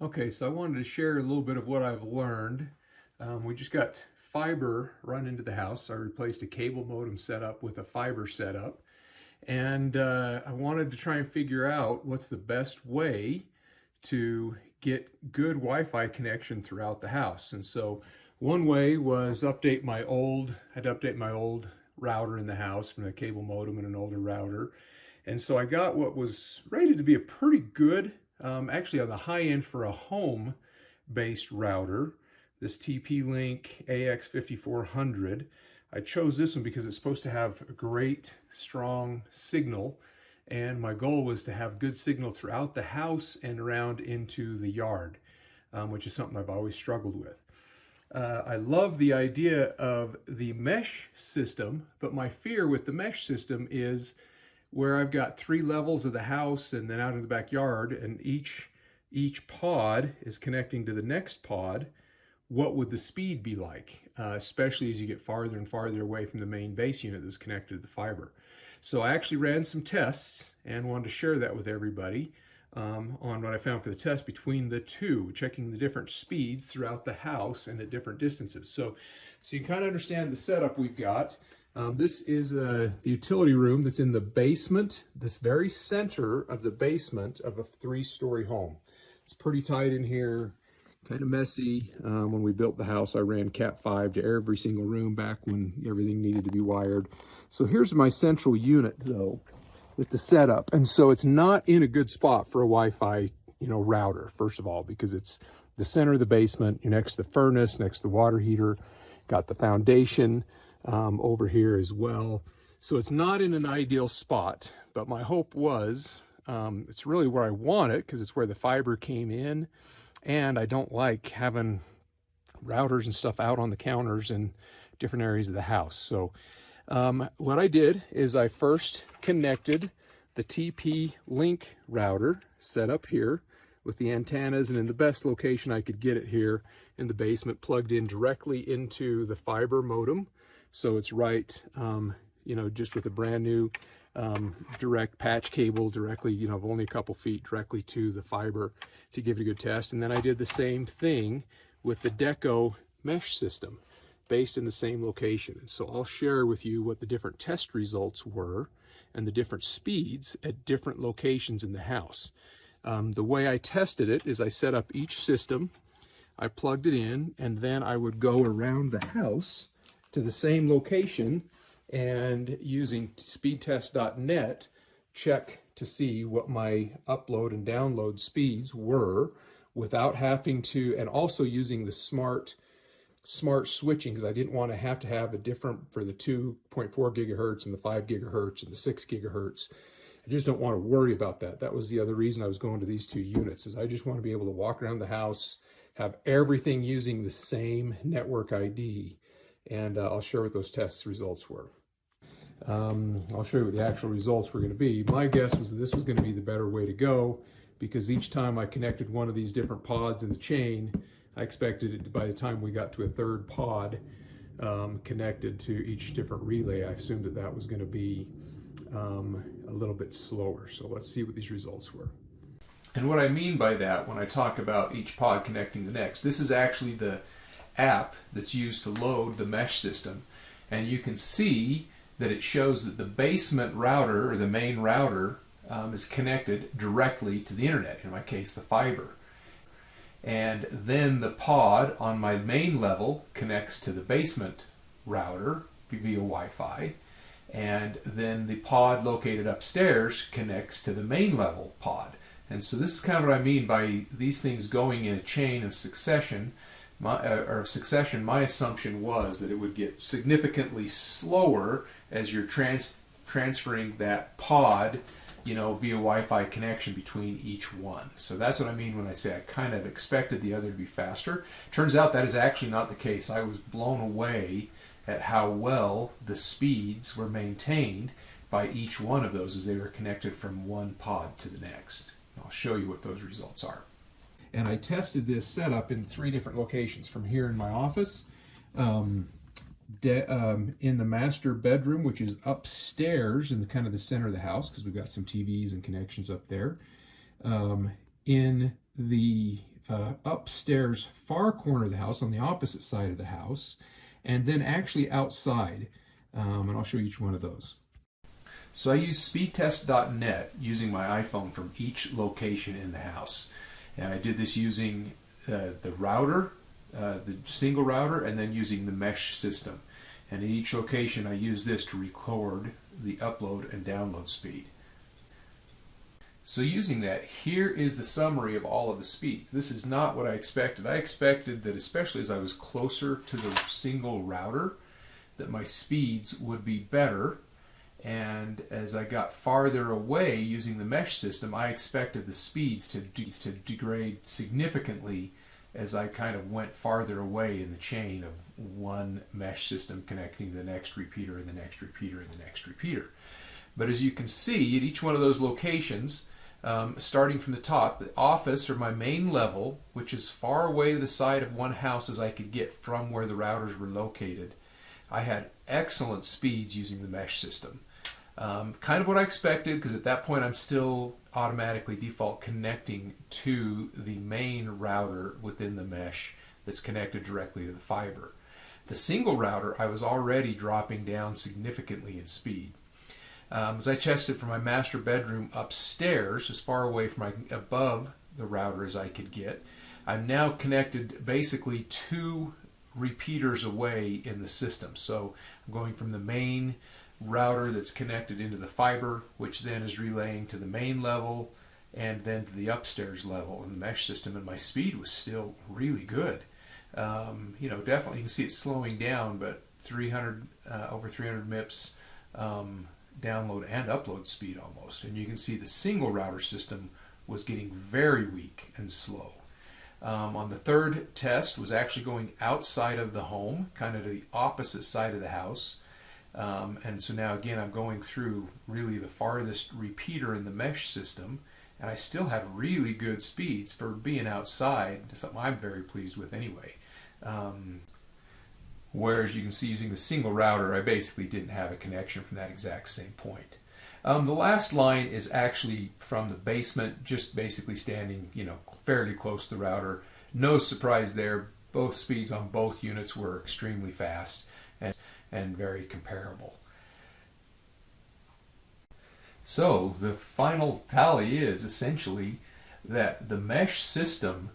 Okay, so I wanted to share a little bit of what I've learned. We just got fiber run into the house. So I replaced a cable modem setup with a fiber setup. And I wanted to try and figure out what's the best way to get good Wi-Fi connection throughout the house. And so one way was I had to update my old router in the house from a cable modem and an older router. And so I got what was rated to be a pretty good, actually on the high end for a home-based router, this TP-Link AX5400. I chose this one because it's supposed to have a great, strong signal, and my goal was to have good signal throughout the house and around into the yard, which is something I've always struggled with. I love the idea of the mesh system, but my fear with the mesh system is where I've got 3 levels of the house and then out in the backyard, and each pod is connecting to the next pod. What would the speed be like, especially as you get farther and farther away from the main base unit that was connected to the fiber? So I actually ran some tests and wanted to share that with everybody on what I found for the test between the two, checking the different speeds throughout the house and at different distances. So you can kind of understand the setup we've got. This is the utility room that's in the basement, this very center of the basement of a 3-story home. It's pretty tight in here, kind of messy. When we built the house, I ran Cat 5 to every single room back when everything needed to be wired. So here's my central unit though, with the setup. And so it's not in a good spot for a Wi-Fi, router, first of all, because it's the center of the basement. You're next to the furnace, next to the water heater, got the foundation over here as well. So it's not in an ideal spot, but my hope was, it's really where I want it because it's where the fiber came in, and I don't like having routers and stuff out on the counters in different areas of the house. So what I did is I first connected the TP-Link router set up here with the antennas, and in the best location I could get it here in the basement, plugged in directly into the fiber modem. So it's right, just with a brand new direct patch cable directly, only a couple feet directly to the fiber to give it a good test. And then I did the same thing with the Deco Mesh system based in the same location. And so I'll share with you what the different test results were and the different speeds at different locations in the house. The way I tested it is I set up each system, I plugged it in, and then I would go around the house to the same location and using speedtest.net check to see what my upload and download speeds were without having to, and also using the smart switching, because I didn't want to have a different for the 2.4 gigahertz and the 5 gigahertz and the 6 gigahertz. I just don't want to worry about that. That was the other reason I was going to these two units, is I just want to be able to walk around the house, have everything using the same network ID, and I'll share what those test results were. I'll show you what the actual results were going to be. My guess was that this was going to be the better way to go, because each time I connected one of these different pods in the chain, I expected it, by the time we got to a third pod connected to each different relay, I assumed that that was going to be a little bit slower. So let's see what these results were. And what I mean by that when I talk about each pod connecting the next, this is actually the app that's used to load the mesh system. And you can see that it shows that the basement router, or the main router, is connected directly to the internet, in my case the fiber. And then the pod on my main level connects to the basement router via Wi-Fi, and then the pod located upstairs connects to the main level pod. And so this is kind of what I mean by these things going in a chain of succession. My assumption was that it would get significantly slower as you're transferring that pod, via Wi-Fi connection between each one. So that's what I mean when I say I kind of expected the other to be faster. Turns out that is actually not the case. I was blown away at how well the speeds were maintained by each one of those as they were connected from one pod to the next. I'll show you what those results are. And I tested this setup in 3 different locations, from here in my office, in the master bedroom, which is upstairs in the kind of the center of the house, because we've got some TVs and connections up there, in the upstairs far corner of the house, on the opposite side of the house, and then actually outside. And I'll show you each one of those. So I use speedtest.net using my iPhone from each location in the house. And I did this using the router, the single router, and then using the mesh system. And in each location I use this to record the upload and download speed. So using that, here is the summary of all of the speeds. This is not what I expected. I expected that, especially as I was closer to the single router, that my speeds would be better. And as I got farther away using the mesh system, I expected the speeds to degrade significantly as I kind of went farther away in the chain of one mesh system connecting the next repeater and the next repeater and the next repeater. But as you can see, at each one of those locations, starting from the top, the office, or my main level, which is far away to the side of one house as I could get from where the routers were located, I had excellent speeds using the mesh system. Kind of what I expected, because at that point I'm still automatically default connecting to the main router within the mesh that's connected directly to the fiber. The single router, I was already dropping down significantly in speed. As I tested for my master bedroom upstairs, as far away from above the router as I could get, I'm now connected basically 2 repeaters away in the system. So I'm going from the main router that's connected into the fiber, which then is relaying to the main level and then to the upstairs level in the mesh system, and my speed was still really good. Definitely you can see it slowing down, but over 300 MIPS download and upload speed almost. And you can see the single router system was getting very weak and slow. On the third test was actually going outside of the home, kind of to the opposite side of the house. And so now again I'm going through really the farthest repeater in the mesh system, and I still had really good speeds for being outside, something I'm very pleased with anyway. Whereas you can see using the single router, I basically didn't have a connection from that exact same point. The last line is actually from the basement, just basically standing, fairly close to the router. No surprise there. Both speeds on both units were extremely fast and very comparable. So the final tally is essentially that the mesh system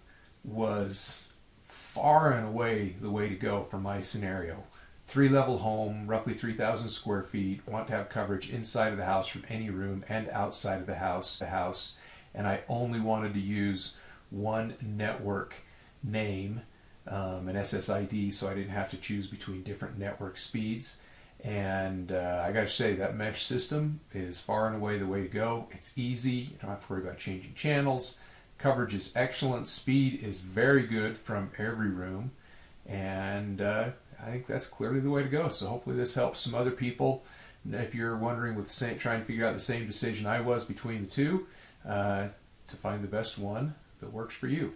was far and away the way to go for my scenario. 3-level home, roughly 3,000 square feet, want to have coverage inside of the house from any room and outside of the house, and I only wanted to use one network name, an SSID, so I didn't have to choose between different network speeds. And I got to say, that mesh system is far and away the way to go. It's easy, you don't have to worry about changing channels. Coverage is excellent, speed is very good from every room, and I think that's clearly the way to go. So hopefully this helps some other people. If you're wondering trying to figure out the same decision I was between the two, to find the best one that works for you.